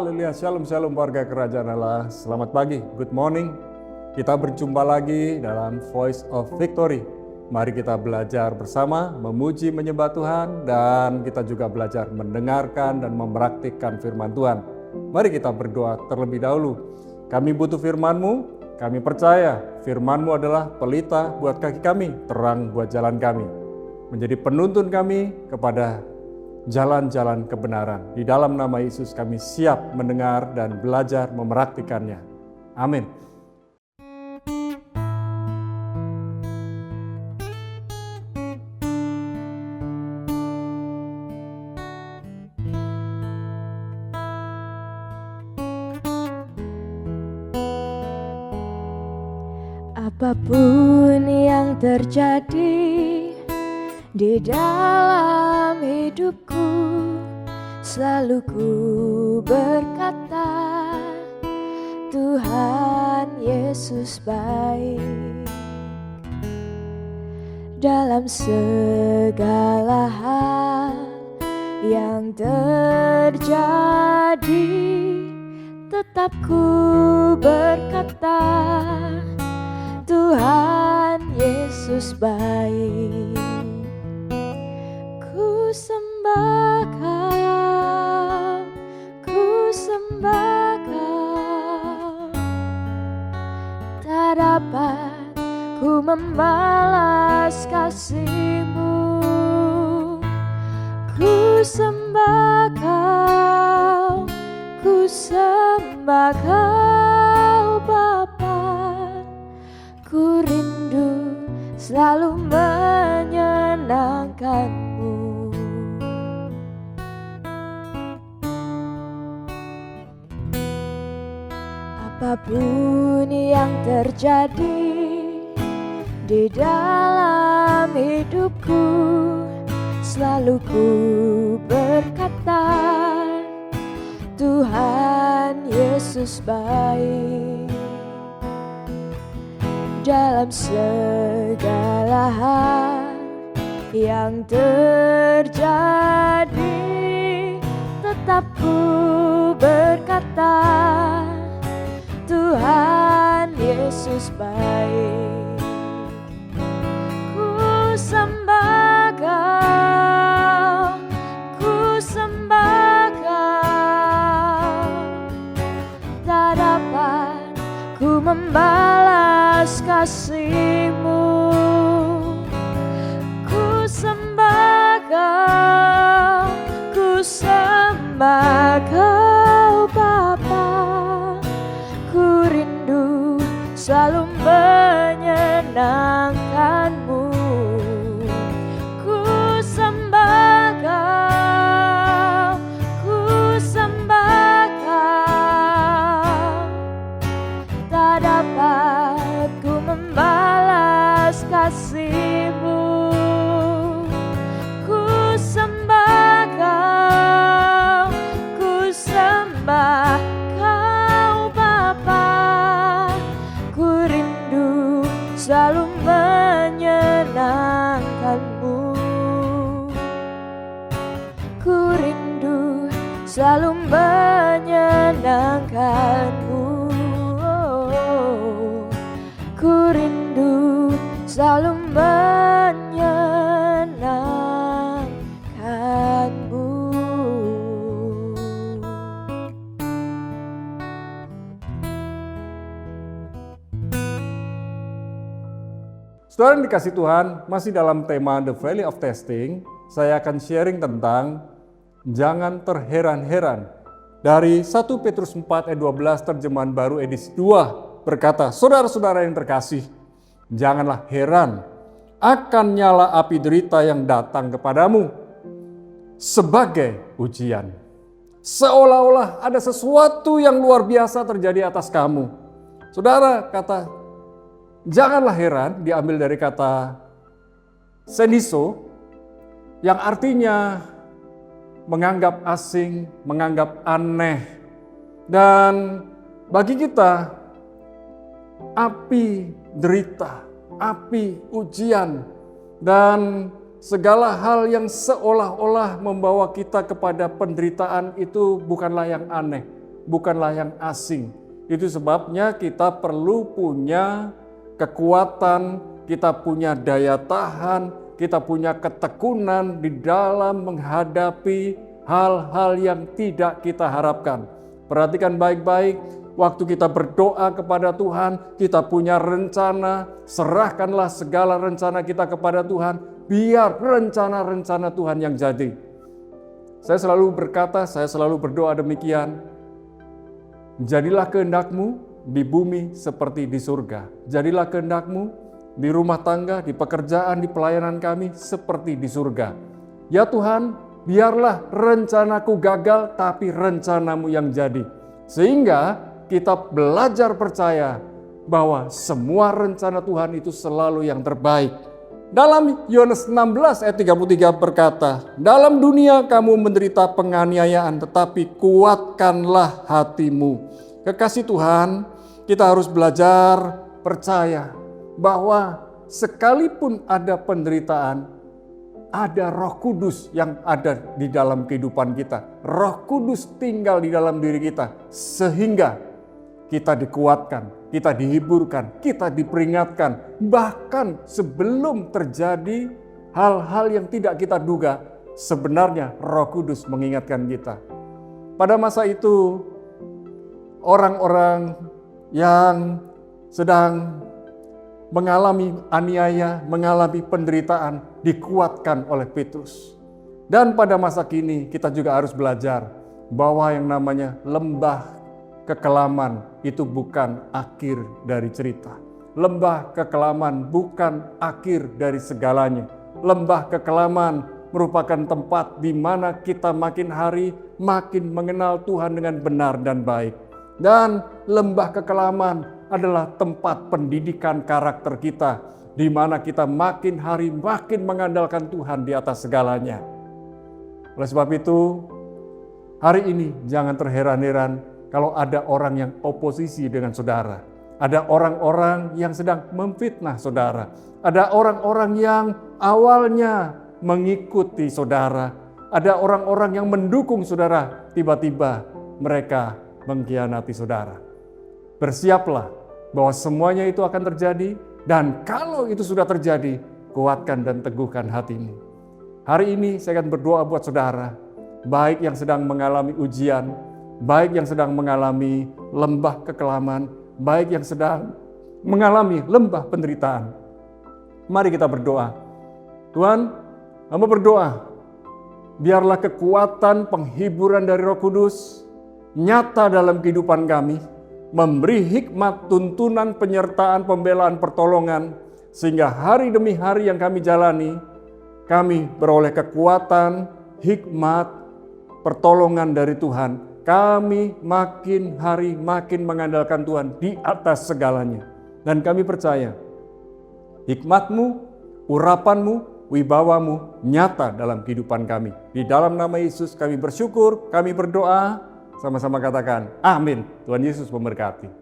Haleluya, shalom shalom warga kerajaan Allah. Selamat pagi, good morning. Kita berjumpa lagi dalam Voice of Victory. Mari kita belajar bersama, memuji menyembah Tuhan, dan kita juga belajar mendengarkan dan mempraktikkan firman Tuhan. Mari kita berdoa terlebih dahulu. Kami butuh firman-Mu, kami percaya firman-Mu adalah pelita buat kaki kami, terang buat jalan kami. Menjadi penuntun kami kepada jalan-jalan kebenaran. Di dalam nama Yesus kami siap mendengar dan belajar mempraktikannya. Amin. Apapun yang terjadi di dalam hidupku, selalu ku berkata, Tuhan Yesus baik. Dalam segala hal yang terjadi, tetap ku berkata, Tuhan Yesus baik. Ku sembah Kau, ku sembah Kau. Tak dapat ku membalas kasih-Mu. Ku sembah Kau, ku sembah Kau Bapa. Ku rindu selalu menyenangkan-Mu. Apapun yang terjadi di dalam hidupku, selalu ku berkata, Tuhan Yesus baik. Dalam segala hal yang terjadi, tetap ku berkata, Tuhan Yesus baik. Ku sembah Kau, ku sembah Kau. Tak dapat ku membalas kasih-Mu. Ku sembah Kau, ku sembah Kau Bapa. Ku rindu selalu menyenangkan-Mu. Ku sembah Kau, ku sembah Kau. Tak dapat ku membalas kasih-Mu. Ku sembah Kau, ku sembah Kau Bapa. Ku rindu selalu menyenangkan-Mu. Ku rindu selalu menyenangkan-Mu. Ku rindu selalu menyenangkan-Mu. Saudara yang dikasih Tuhan, masih dalam tema The Valley of Testing, saya akan sharing tentang jangan terheran-heran. Dari 1 Petrus 4 ayat 12 terjemahan baru edisi 2 berkata, saudara-saudara yang terkasih, janganlah heran akan nyala api derita yang datang kepadamu sebagai ujian. Seolah-olah ada sesuatu yang luar biasa terjadi atas kamu. Saudara, kata janganlah heran diambil dari kata seniso yang artinya menganggap asing, menganggap aneh. Dan bagi kita, api derita, api ujian, dan segala hal yang seolah-olah membawa kita kepada penderitaan itu bukanlah yang aneh. bukanlah yang asing. Itu sebabnya kita perlu punya kekuatan, kita punya daya tahan, kita punya ketekunan di dalam menghadapi hal-hal yang tidak kita harapkan. Perhatikan baik-baik, waktu kita berdoa kepada Tuhan, kita punya rencana, serahkanlah segala rencana kita kepada Tuhan, biar rencana-rencana Tuhan yang jadi. Saya selalu berkata, saya selalu berdoa demikian, jadilah kehendak-Mu di bumi seperti di surga. Jadilah kehendak-Mu di rumah tangga, di pekerjaan, di pelayanan kami seperti di surga. Ya Tuhan, biarlah rencanaku gagal, tapi rencana-Mu yang jadi. Sehingga kita belajar percaya bahwa semua rencana Tuhan itu selalu yang terbaik. Dalam Yohanes 16 ayat 33 berkata, dalam dunia kamu menderita penganiayaan, tetapi kuatkanlah hatimu. Kekasih Tuhan, kita harus belajar percaya bahwa sekalipun ada penderitaan, ada Roh Kudus yang ada di dalam kehidupan kita. Roh Kudus tinggal di dalam diri kita sehingga kita dikuatkan, kita dihiburkan, kita diperingatkan. Bahkan sebelum terjadi hal-hal yang tidak kita duga, sebenarnya Roh Kudus mengingatkan kita. Pada masa itu, orang-orang yang sedang mengalami aniaya, mengalami penderitaan, dikuatkan oleh Petrus. Dan pada masa kini kita juga harus belajar bahwa yang namanya lembah kekelaman itu bukan akhir dari cerita. Lembah kekelaman bukan akhir dari segalanya. Lembah kekelaman merupakan tempat di mana kita makin hari makin mengenal Tuhan dengan benar dan baik. Dan lembah kekelaman adalah tempat pendidikan karakter kita, di mana kita makin hari makin mengandalkan Tuhan di atas segalanya. Oleh sebab itu, hari ini jangan terheran-heran kalau ada orang yang oposisi dengan saudara. Ada orang-orang yang sedang memfitnah saudara. Ada orang-orang yang awalnya mengikuti saudara. Ada orang-orang yang mendukung saudara. Tiba-tiba mereka mengkhianati saudara. Bersiaplah bahwa semuanya itu akan terjadi. Dan kalau itu sudah terjadi, kuatkan dan teguhkan hatimu. Hari ini saya akan berdoa buat saudara. Baik yang sedang mengalami ujian, baik yang sedang mengalami lembah kekelaman, baik yang sedang mengalami lembah penderitaan. Mari kita berdoa. Tuhan, hamba berdoa, biarlah kekuatan penghiburan dari Roh Kudus nyata dalam kehidupan kami, memberi hikmat, tuntunan, penyertaan, pembelaan, pertolongan, sehingga hari demi hari yang kami jalani, kami beroleh kekuatan, hikmat, pertolongan dari Tuhan. Kami makin hari makin mengandalkan Tuhan di atas segalanya. Dan kami percaya hikmat-Mu, urapan-Mu, wibawa-Mu nyata dalam kehidupan kami. Di dalam nama Yesus kami bersyukur, kami berdoa, sama-sama katakan amin. Tuhan Yesus memberkati.